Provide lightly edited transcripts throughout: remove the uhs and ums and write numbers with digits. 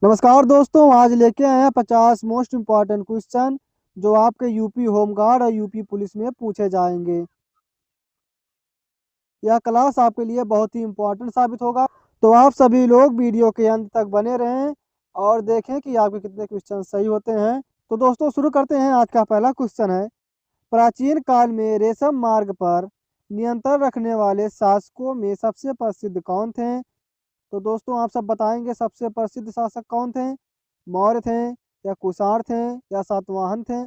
नमस्कार दोस्तों, आज लेके आए हैं 50 मोस्ट इम्पॉर्टेंट क्वेश्चन जो आपके यूपी होमगार्ड और यूपी पुलिस में पूछे जाएंगे। यह क्लास आपके लिए बहुत ही इम्पोर्टेंट साबित होगा, तो आप सभी लोग वीडियो के अंत तक बने रहें और देखें कि आपके कितने क्वेश्चन सही होते हैं। तो दोस्तों शुरू करते हैं। आज का पहला क्वेश्चन है, प्राचीन काल में रेशम मार्ग पर नियंत्रण रखने वाले शासकों में सबसे प्रसिद्ध कौन थे? तो दोस्तों आप सब बताएंगे सबसे प्रसिद्ध शासक कौन थे। मौर्य थे, या कुषाण थे, या सातवाहन थे,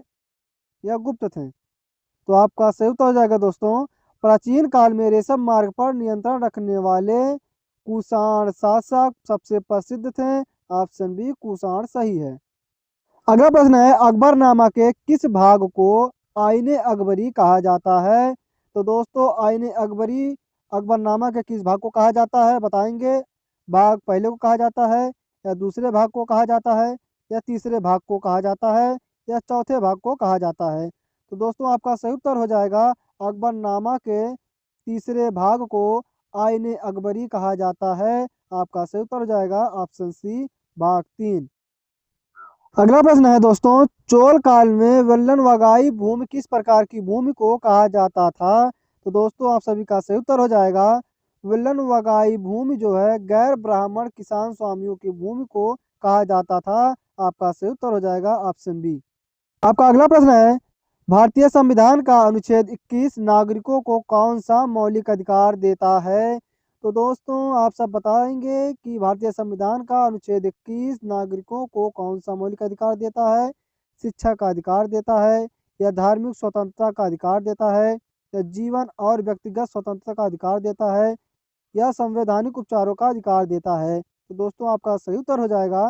या गुप्त थे? तो आपका सही उत्तर हो जाएगा दोस्तों, प्राचीन काल में रेशम मार्ग पर नियंत्रण रखने वाले कुषाण शासक सबसे प्रसिद्ध थे। ऑप्शन बी कुषाण सही है। अगला प्रश्न है, अकबरनामा के किस भाग को आईने अकबरी कहा जाता है? तो दोस्तों आईने अकबरी अकबरनामा के किस भाग को कहा जाता है बताएंगे। भाग पहले को कहा जाता है, या दूसरे भाग को कहा जाता है, या तीसरे भाग को कहा जाता है, या चौथे भाग को कहा जाता है? तो दोस्तों आपका सही उत्तर हो जाएगा, अकबरनामा के तीसरे भाग को आईने अकबरी कहा जाता है। आपका सही उत्तर हो जाएगा ऑप्शन सी, भाग 3। अगला प्रश्न है दोस्तों, चोल काल में वेल्लन वगाई भूमि किस प्रकार की भूमि को कहा जाता था? तो दोस्तों आप सभी का सही उत्तर हो जाएगा, वेल्लन वगाई भूमि जो है गैर ब्राह्मण किसान स्वामियों की भूमि को कहा जाता था। आपका सही उत्तर हो जाएगा ऑप्शन बी। आपका अगला प्रश्न है, भारतीय संविधान का अनुच्छेद 21 नागरिकों को कौन सा मौलिक अधिकार देता है? तो दोस्तों आप सब बताएंगे कि भारतीय संविधान का अनुच्छेद 21 नागरिकों को कौन सा मौलिक अधिकार देता है। शिक्षा का अधिकार देता है, या धार्मिक स्वतंत्रता का अधिकार देता है, या जीवन और व्यक्तिगत स्वतंत्रता का अधिकार देता है, या संवैधानिक उपचारों का अधिकार देता है? तो दोस्तों आपका सही उत्तर हो जाएगा,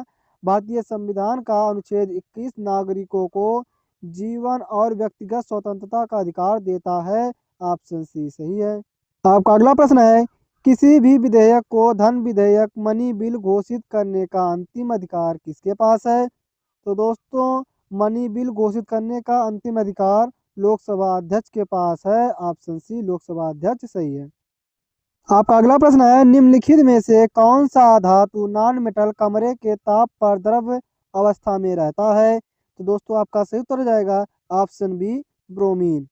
भारतीय संविधान का अनुच्छेद 21 नागरिकों को जीवन और व्यक्तिगत स्वतंत्रता का अधिकार देता है। ऑप्शन सी सही है। आपका अगला प्रश्न है, किसी भी विधेयक को धन विधेयक मनी बिल घोषित करने का अंतिम अधिकार किसके पास है? तो दोस्तों मनी बिल घोषित करने का अंतिम अधिकार लोकसभा अध्यक्ष के पास है। ऑप्शन सी लोकसभा अध्यक्ष सही है। आपका अगला प्रश्न है, निम्नलिखित में से कौन सा धातु नॉन मेटल कमरे के ताप पर द्रव अवस्था में रहता है? तो दोस्तों आपका सही उत्तर हो जाएगा ऑप्शन बी ब्रोमीन।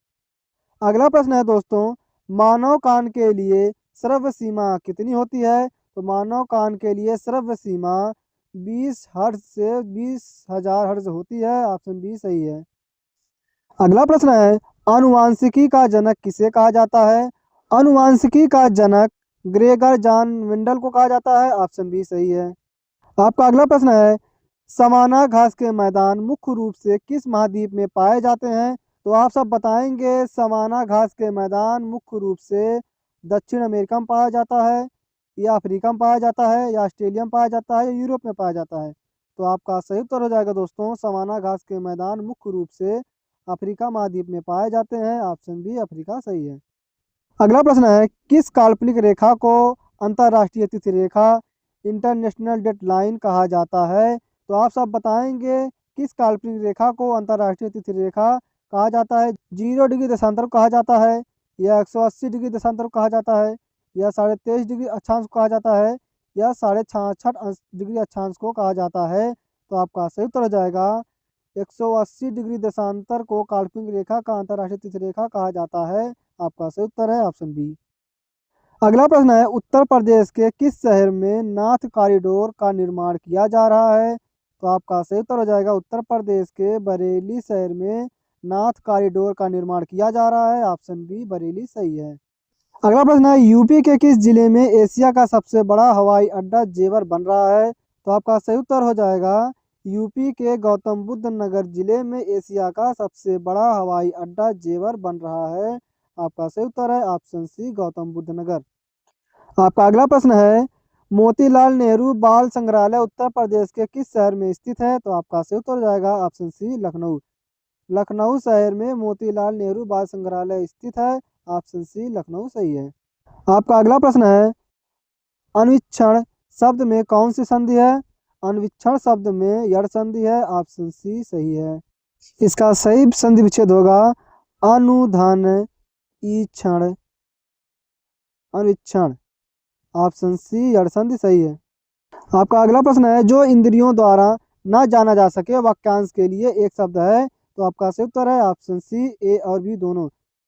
अगला प्रश्न है दोस्तों, मानव कान के लिए श्रव्य सीमा कितनी होती है? तो मानव कान के लिए श्रव्य सीमा 20 हर्ट्ज से 20,000 हर्ट्ज होती है। ऑप्शन बी सही है। अगला प्रश्न है, आनुवांशिकी का जनक किसे कहा जाता है? आनुवांशिकी का जनक ग्रेगर जॉन मेंडल को कहा जाता है। ऑप्शन बी सही है। आपका अगला प्रश्न है, सवाना घास के मैदान मुख्य रूप से किस महाद्वीप में पाए जाते हैं? तो आप सब बताएंगे सवाना घास के मैदान मुख्य रूप से दक्षिण अमेरिका में पाया जाता है, या अफ्रीका में पाया जाता है, या ऑस्ट्रेलिया में पाया जाता है, या यूरोप में पाया जाता है? तो आपका सही उत्तर हो जाएगा दोस्तों, सवाना घास के मैदान मुख्य रूप से अफ्रीका महाद्वीप में पाए जाते हैं। ऑप्शन बी अफ्रीका सही है। अगला प्रश्न है, किस काल्पनिक रेखा को अंतरराष्ट्रीय तिथि रेखा इंटरनेशनल डेट लाइन कहा जाता है? तो आप सब बताएंगे किस काल्पनिक रेखा को अंतरराष्ट्रीय तिथि रेखा कहा जाता है। 0 डिग्री देशांतर को कहा जाता है, या 180 डिग्री देशांतर को कहा जाता है, या 23.5 डिग्री अक्षांश को कहा जाता है, या 66.5 डिग्री अक्षांश को कहा जाता है? तो आपका सही उत्तर हो जाएगा, 180 डिग्री देशांतर को काल्पनिक रेखा का अंतरराष्ट्रीय तिथि रेखा कहा जाता है। आपका सही उत्तर है ऑप्शन बी। अगला प्रश्न है, उत्तर प्रदेश के किस शहर में नाथ कॉरिडोर का निर्माण किया जा रहा है? तो आपका सही उत्तर हो जाएगा, उत्तर प्रदेश के बरेली शहर में नाथ कॉरिडोर का निर्माण किया जा रहा है। ऑप्शन बी बरेली सही है। अगला प्रश्न है, यूपी के किस जिले में एशिया का सबसे बड़ा हवाई अड्डा जेवर बन रहा है? तो आपका सही उत्तर हो जाएगा, यूपी के गौतम बुद्ध नगर जिले में एशिया का सबसे बड़ा हवाई अड्डा जेवर बन रहा है। आपका सही उत्तर है ऑप्शन सी गौतम बुद्ध नगर। आपका अगला प्रश्न है, मोतीलाल नेहरू बाल संग्रहालय उत्तर प्रदेश के किस शहर में स्थित है? तो आपका सही उत्तर हो जाएगा ऑप्शन सी लखनऊ। लखनऊ शहर में मोतीलाल नेहरू बाल संग्रहालय स्थित है। ऑप्शन सी लखनऊ सही है। आपका अगला प्रश्न है, अन्वीक्षण शब्द में कौन सी संधि है? अन्वीक्षण शब्द में यड़ संधि है। ऑप्शन सी सही है। इसका सही संधि विच्छेद होगा अनुधन ईक्षण अन्वीक्षण। ऑप्शन सी यड़ संधि सही है। आपका अगला प्रश्न है, जो इंद्रियों द्वारा न जाना जा सके वाक्यांश के लिए एक शब्द है। तो आपका सही उत्तर है ऑप्शन सी, ए और बी दोनों।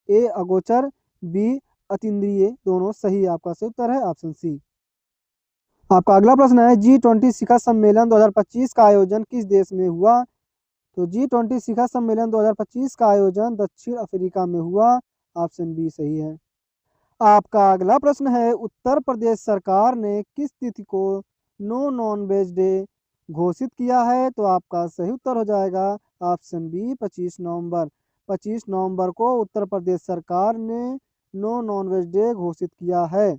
ए अगोचर, बी अतीन्द्रिय, दोनों सही है। आपका सही उत्तर है ऑप्शन सी। आपका अगला प्रश्न है, G20 शिखर सम्मेलन 2025 का आयोजन किस देश में हुआ। तो G20 शिखर सम्मेलन 2025 का आयोजन दक्षिण अफ्रीका में हुआ। ऑप्शन बी सही है। आपका अगला प्रश्न है, उत्तर प्रदेश सरकार ने किस तिथि को नो नॉन वेज डे घोषित किया है। तो आपका सही उत्तर हो जाएगा ऑप्शन बी 25 नवंबर। 25 नवंबर को उत्तर प्रदेश सरकार ने नो नॉन वेज डे घोषित किया है।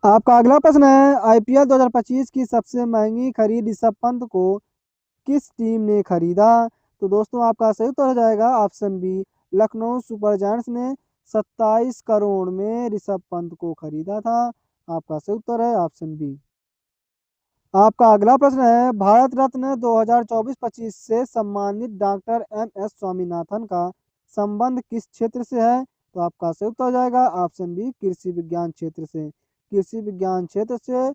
आपका अगला प्रश्न है, IPL 2025 की सबसे महंगी खरीद ऋषभ पंत को किस टीम ने खरीदा। तो दोस्तों आपका सही उत्तर हो जाएगा option B, Lucknow super giants ने 27 करोड़ में ऋषभ पंत को खरीदा था। आपका सही उत्तर है ऑप्शन बी। आपका अगला प्रश्न है, भारत रत्न 2024-25 से सम्मानित डॉक्टर MS स्वामीनाथन का संबंध किस क्षेत्र से है। तो आपका सही उत्तर हो जाएगा ऑप्शन बी, कृषि विज्ञान क्षेत्र से। कृषि विज्ञान क्षेत्र से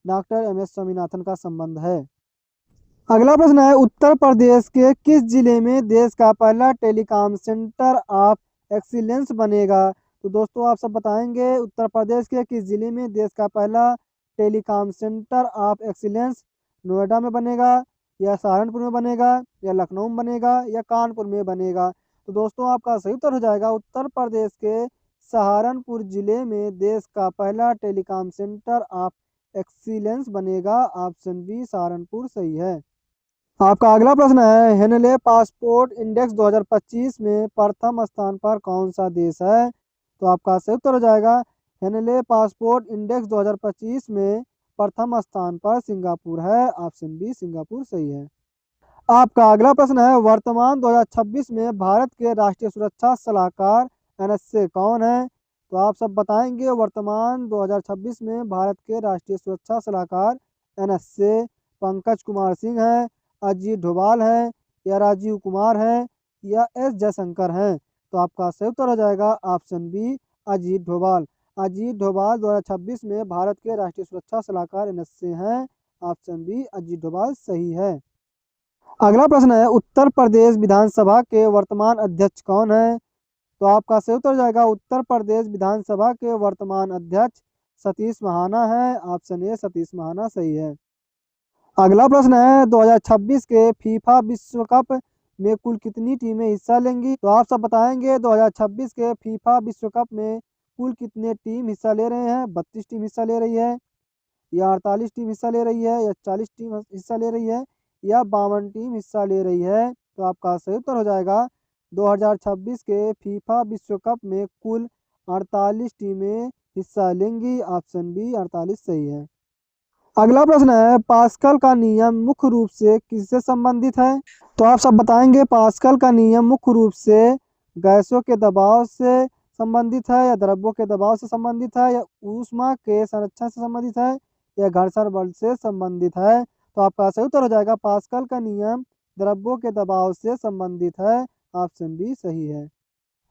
डॉक्टर MS स्वामीनाथन का संबंध है। अगला प्रश्न है, उत्तर प्रदेश के किस जिले में देश का पहला टेलीकॉम सेंटर ऑफ एक्सीलेंस बनेगा। तो दोस्तों आप सब बताएंगे, उत्तर प्रदेश के किस जिले में देश का पहला telecom centre of excellence Noida में बनेगा, या सहारनपुर में बनेगा, या लखनऊ में बनेगा, या कानपुर में बनेगा। तो दोस्तों आपका सही उत्तर हो जाएगा उत्तर प्रदेश के सहारनपुर जिले में देश का पहला टेलीकॉम सेंटर ऑफ एक्सीलेंस बनेगा। ऑप्शन बी सहारनपुर सही है। आपका अगला प्रश्न है, हेनले पासपोर्ट इंडेक्स 2025 में प्रथम स्थान पर कौन सा देश है। तो आपका सही उत्तर हो जाएगा, हेनले पासपोर्ट इंडेक्स 2025 में प्रथम स्थान पर सिंगापुर है। ऑप्शन बी सिंगापुर सही है। आपका अगला प्रश्न है, वर्तमान 2026 में भारत के राष्ट्रीय सुरक्षा सलाहकार NSA कौन है। तो आप सब बताएंगे, वर्तमान 2026 में भारत के राष्ट्रीय सुरक्षा सलाहकार NSA पंकज कुमार सिंह है, अजीत डोभाल है, या राजीव कुमार है, या S जयशंकर हैं। तो आपका सही उत्तर हो जाएगा ऑप्शन बी अजीत डोभाल। अजीत डोभाल 2026 में भारत के राष्ट्रीय सुरक्षा सलाहकार NSA हैं। ऑप्शन बी अजीत डोभाल सही है। अगला प्रश्न है, उत्तर प्रदेश विधानसभा के वर्तमान अध्यक्ष कौन है। तो आपका सही उत्तर हो जाएगा, उत्तर प्रदेश विधानसभा के वर्तमान अध्यक्ष सतीश महाना है। ऑप्शन ए सतीश महाना सही है। अगला प्रश्न है, 2026 के फीफा विश्व कप में कुल कितनी टीमें हिस्सा लेंगी। तो आप सब बताएंगे, 2026 के फीफा विश्व कप में कुल कितने टीम हिस्सा ले रहे हैं। 32 टीम हिस्सा ले रही है, या 48 टीम हिस्सा ले रही है, या 40 टीम हिस्सा ले रही है, या 52 टीम हिस्सा ले रही है। तो आपका सही उत्तर हो जाएगा, 2026 के फीफा विश्व कप में कुल 48 टीमें हिस्सा लेंगी। ऑप्शन बी 48 सही है। अगला प्रश्न है, पास्कल का नियम मुख्य रूप से किससे संबंधित है। तो आप सब बताएंगे, पास्कल का नियम मुख्य रूप से गैसों के दबाव से संबंधित है, या द्रव्यों के दबाव से संबंधित है, या ऊष्मा के संरक्षण से संबंधित है, या घर्षण बल से संबंधित है। तो आपका सही उत्तर हो जाएगा, पास्कल का नियम द्रव्यों के दबाव से संबंधित है। ऑप्शन बी सही है।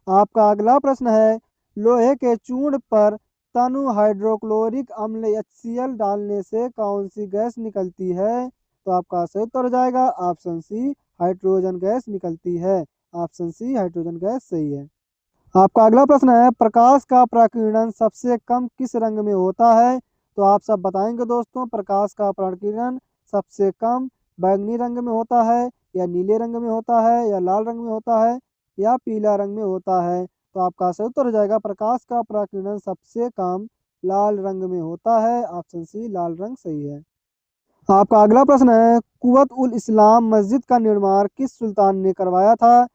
आपका अगला प्रश्न है, लोहे के चूर्ण पर तनु हाइड्रोक्लोरिक अम्ल HCl डालने से कौन सी गैस निकलती है। तो आपका सही उत्तर हो जाएगा ऑप्शन सी हाइड्रोजन गैस निकलती है। ऑप्शन सी हाइड्रोजन गैस सही है। आपका अगला प्रश्न है, प्रकाश का प्रकीर्णन सबसे कम किस रंग में होता है। तो आप सब बताएंगे दोस्तों, प्रकाश का प्रकीर्णन सबसे कम बैंगनी रंग में होता है, या नीले रंग में होता है, या लाल रंग में होता है, या पीला रंग में होता है। तो आपका सही उत्तर हो जाएगा, प्रकाश का प्रकीर्णन सबसे कम लाल रंग में होता है। ऑप्शन सी लाल रंग सही है। आपका अगला प्रश्न है, कुवत उल इस्लाम मस्जिद का निर्माण किस सुल्तान ने करवाया था।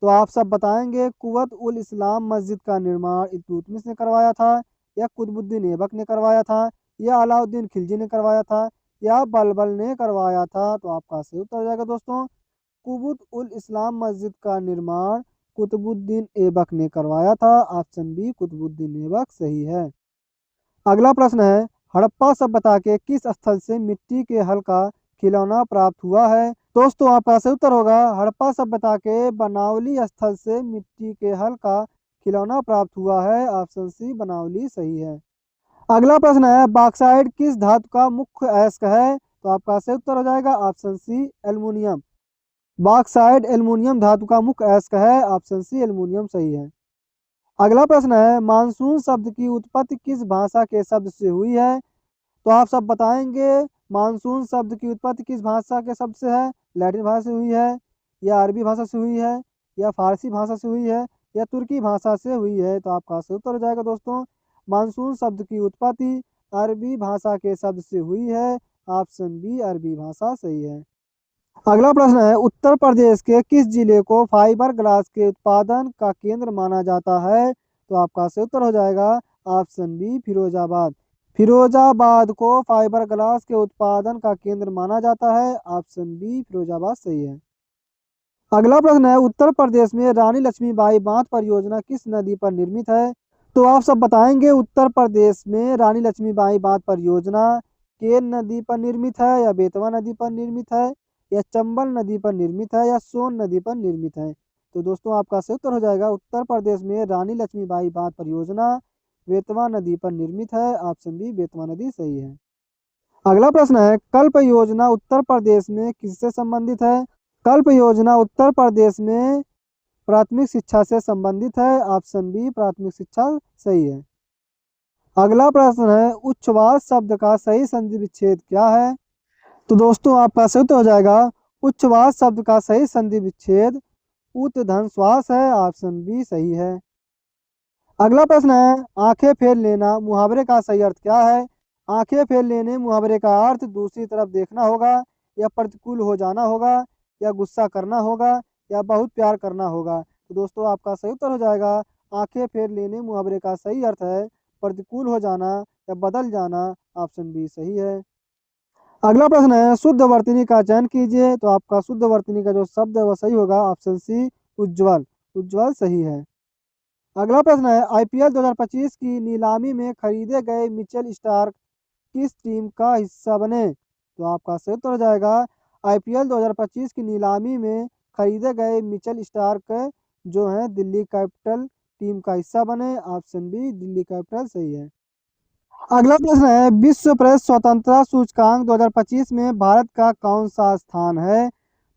तो आप सब बताएंगे, कुवत उल इस्लाम मस्जिद का निर्माण इल्तुतमिश ने करवाया था, या कुतुबुद्दीन ऐबक ने करवाया था, या अलाउद्दीन खिलजी ने करवाया था, या बलबल ने करवाया था। तो आपका सही उत्तर हो जाएगा दोस्तों, कुवत उल इस्लाम मस्जिद का निर्माण कुतुबुद्दीन ऐबक ने करवाया था। ऑप्शन बी कुतुबुद्दीन ऐबक सही है। अगला प्रश्न है, हड़प्पा सभ्यता के किस स्थल से मिट्टी के हल का खिलौना प्राप्त हुआ है। दोस्तों आपका सही उत्तर होगा, हड़प्पा सभ्यता के बनावली स्थल से मिट्टी के हल का खिलौना प्राप्त हुआ है। ऑप्शन सी बनावली सही है। अगला प्रश्न है, बॉक्साइट किस धातु का मुख्य अयस्क है। तो आपका सही उत्तर हो जाएगा option C aluminium. Bauxite aluminium धातु का मुख्य अयस्क है। ऑप्शन सी एल्युमिनियम सही है। अगला प्रश्न है मानसून शब्द की उत्पत्ति किस भाषा के शब्द से हुई है? तो आप सब बताएंगे मानसून शब्द की उत्पत्ति किस भाषा के शब्द से है। लैटिन भाषा से हुई है, या अरबी भाषा से हुई है, या फारसी भाषा से हुई है, या तुर्की भाषा से हुई है। तो आपका सही उत्तर हो जाएगा दोस्तों मानसून शब्द की उत्पत्ति अरबी भाषा के शब्द से हुई है। ऑप्शन बी अरबी भाषा सही है। अगला प्रश्न है उत्तर प्रदेश के किस जिले को फाइबर ग्लास के उत्पादन का केंद्र माना जाता है? तो आपका सही उत्तर हो जाएगा ऑप्शन बी फिरोजाबाद। फिरोजाबाद को फाइबर ग्लास के उत्पादन का केंद्र माना जाता है। ऑप्शन बी फिरोजाबाद सही है। अगला प्रश्न है उत्तर प्रदेश में रानी लक्ष्मीबाई बांध परियोजना किस नदी पर निर्मित है? तो आप सब बताएंगे उत्तर प्रदेश में रानी लक्ष्मीबाई बांध परियोजना केन नदी पर निर्मित है, या बेतवा नदी पर निर्मित है, या चंबल नदी पर निर्मित है, या सोन नदी पर निर्मित है। तो दोस्तों आपका सही उत्तर हो जाएगा उत्तर प्रदेश में रानी लक्ष्मीबाई बांध परियोजना बेतवा नदी पर निर्मित है। ऑप्शन बी बेतवा नदी सही है। अगला प्रश्न है कल्प योजना उत्तर प्रदेश में किससे संबंधित है? कल्प योजना उत्तर प्रदेश में प्राथमिक शिक्षा से संबंधित है। ऑप्शन बी प्राथमिक शिक्षा सही है। अगला प्रश्न है उच्छ्वास शब्द का सही संधि विच्छेद क्या है? तो दोस्तों आपका सही उत्तर हो जाएगा उच्छ्वास शब्द का सही संधि विच्छेद उत्तधन श्वास है। ऑप्शन बी सही है। अगला प्रश्न है आंखें फेर लेना मुहावरे का सही अर्थ क्या है? आंखें फेर लेने मुहावरे का अर्थ दूसरी तरफ देखना होगा, या प्रतिकूल हो जाना होगा, या गुस्सा करना होगा, या बहुत प्यार करना होगा। तो दोस्तों आपका सही उत्तर हो जाएगा आंखें फेर लेने मुहावरे का सही अर्थ है प्रतिकूल हो जाना या बदल जाना। ऑप्शन बी सही है। अगला प्रश्न है शुद्ध वर्तनी का चयन कीजिए। तो आपका शुद्ध वर्तनी का जो शब्द है वह सही होगा। ऑप्शन सी उज्ज्वल। उज्ज्वल सही है। अगला प्रश्न है आईपीएल 2025 की नीलामी में खरीदे गए मिचेल स्टार्क किस टीम का हिस्सा बने? तो आपका सही उत्तर हो जाएगा आईपीएल 2025 की नीलामी में खरीदे गए मिचेल स्टार्क जो है दिल्ली कैपिटल टीम का हिस्सा बने। ऑप्शन बी दिल्ली कैपिटल सही है। अगला प्रश्न है विश्व प्रेस स्वतंत्रता सूचकांक 2025 में भारत का कौन सा स्थान है?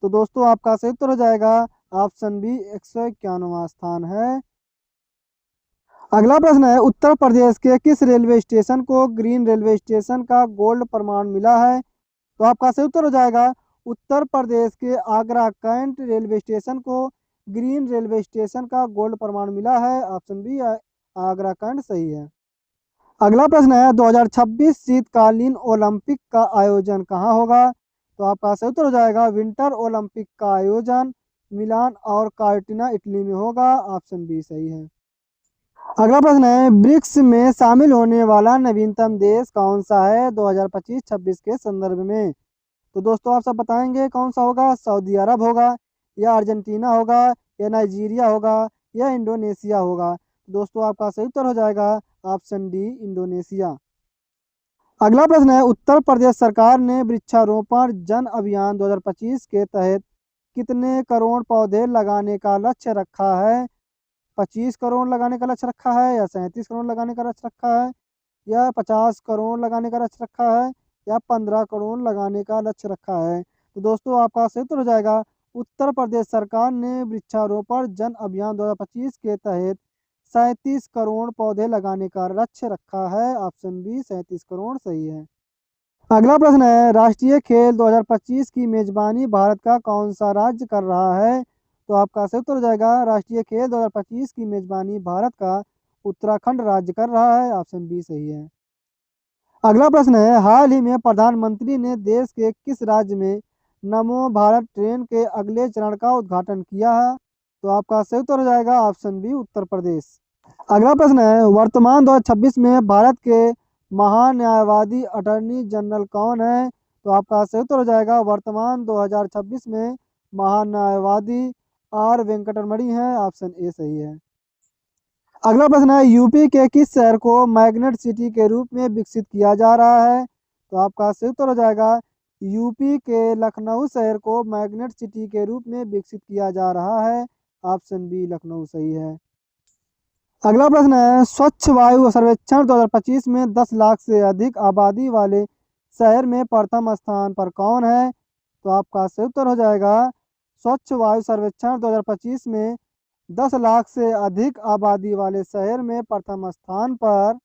तो दोस्तों आपका सही उत्तर हो जाएगा ऑप्शन बी 191वां स्थान है। अगला प्रश्न है उत्तर प्रदेश के किस रेलवे स्टेशन को ग्रीन रेलवे स्टेशन का गोल्ड प्रमाण मिला है? तो आपका सही उत्तर हो जाएगा उत्तर प्रदेश के आगरा कैंट रेलवे स्टेशन को ग्रीन रेलवे स्टेशन का गोल्ड प्रमाण मिला है। ऑप्शन बी आगरा कैंट सही है। अगला प्रश्न है 2026 शीतकालीन ओलंपिक का आयोजन कहाँ होगा? तो आपका सही उत्तर हो जाएगा विंटर ओलंपिक का आयोजन मिलान और कार्टिना इटली में होगा। ऑप्शन बी सही है। अगला प्रश्न है ब्रिक्स में शामिल होने वाला नवीनतम देश कौन सा है 2025-26 के संदर्भ में? तो दोस्तों आप सब बताएंगे कौन सा होगा। सऊदी अरब होगा, या अर्जेंटीना होगा, या नाइजीरिया होगा, या इंडोनेशिया होगा। दोस्तों आपका सही उत्तर हो जाएगा ऑप्शन डी इंडोनेशिया। अगला प्रश्न है उत्तर प्रदेश सरकार ने वृक्षारोपण जन अभियान 2025 के तहत कितने करोड़ पौधे लगाने का लक्ष्य रखा है? 25 करोड़ लगाने का लक्ष्य रखा है, या 37 करोड़ लगाने का लक्ष्य रखा है, या 50 करोड़ लगाने का लक्ष्य रखा है, या 15 करोड़ लगाने का लक्ष्य रखा है? तो दोस्तों आपका सही उत्तर हो जाएगा उत्तर प्रदेश सरकार ने वृक्षारोपण जन अभियान 2025 के तहत 37 करोड़ पौधे लगाने का लक्ष्य रखा है। ऑप्शन बी 37 करोड़ सही है। अगला प्रश्न है राष्ट्रीय खेल 2025 की मेजबानी भारत का कौन सा राज्य कर रहा है? तो आपका सही उत्तर हो जाएगा राष्ट्रीय खेल 2025 की मेजबानी भारत का उत्तराखंड राज्य कर रहा है। ऑप्शन बी सही है। अगला प्रश्न है हाल ही में प्रधानमंत्री ने देश के किस राज्य में नमो भारत ट्रेन के अगले चरण का उद्घाटन किया है? तो आपका सही उत्तर हो जाएगा ऑप्शन बी उत्तर प्रदेश। अगला प्रश्न है वर्तमान 2026 में भारत के महान्यायवादी अटॉर्नी जनरल कौन है? तो आपका सही उत्तर हो जाएगा वर्तमान 2026 में महान्यायवादी आर वेंकटरमणि हैं। ऑप्शन ए सही है। अगला प्रश्न है यूपी के किस शहर को मैग्नेट सिटी के रूप में विकसित किया जा रहा है? तो आपका सही उत्तर हो जाएगा यूपी के लखनऊ शहर को मैग्नेट सिटी के रूप में विकसित किया जा रहा है। ऑप्शन बी लखनऊ सही है। अगला प्रश्न है स्वच्छ वायु सर्वेक्षण 2025 में 10 लाख से अधिक आबादी वाले शहर में प्रथम स्थान पर कौन है? तो आपका सही उत्तर हो जाएगा स्वच्छ वायु सर्वेक्षण 2025 में 10 लाख से अधिक आबादी वाले शहर में प्रथम स्थान पर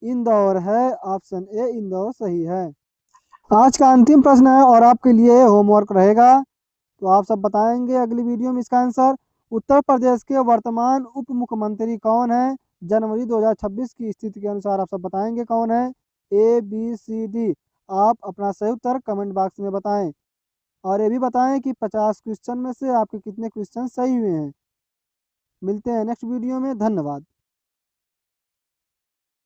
इंदौर है। ऑप्शन ए इंदौर सही है। आज का अंतिम प्रश्न है और आपके लिए होमवर्क रहेगा, तो आप सब बताएंगे अगली वीडियो में इसका आंसर। उत्तर प्रदेश के वर्तमान उप मुख्यमंत्री कौन है? जनवरी 2026 की स्थिति के अनुसार आप सब बताएंगे कौन है। A B C D. आप अपना सही उत्तर कमेंट बॉक्स में बताएं और ये भी बताएं कि 50 क्वेश्चन में से आपके कितने क्वेश्चन सही हुए हैं। मिलते हैं नेक्स्ट वीडियो में। धन्यवाद।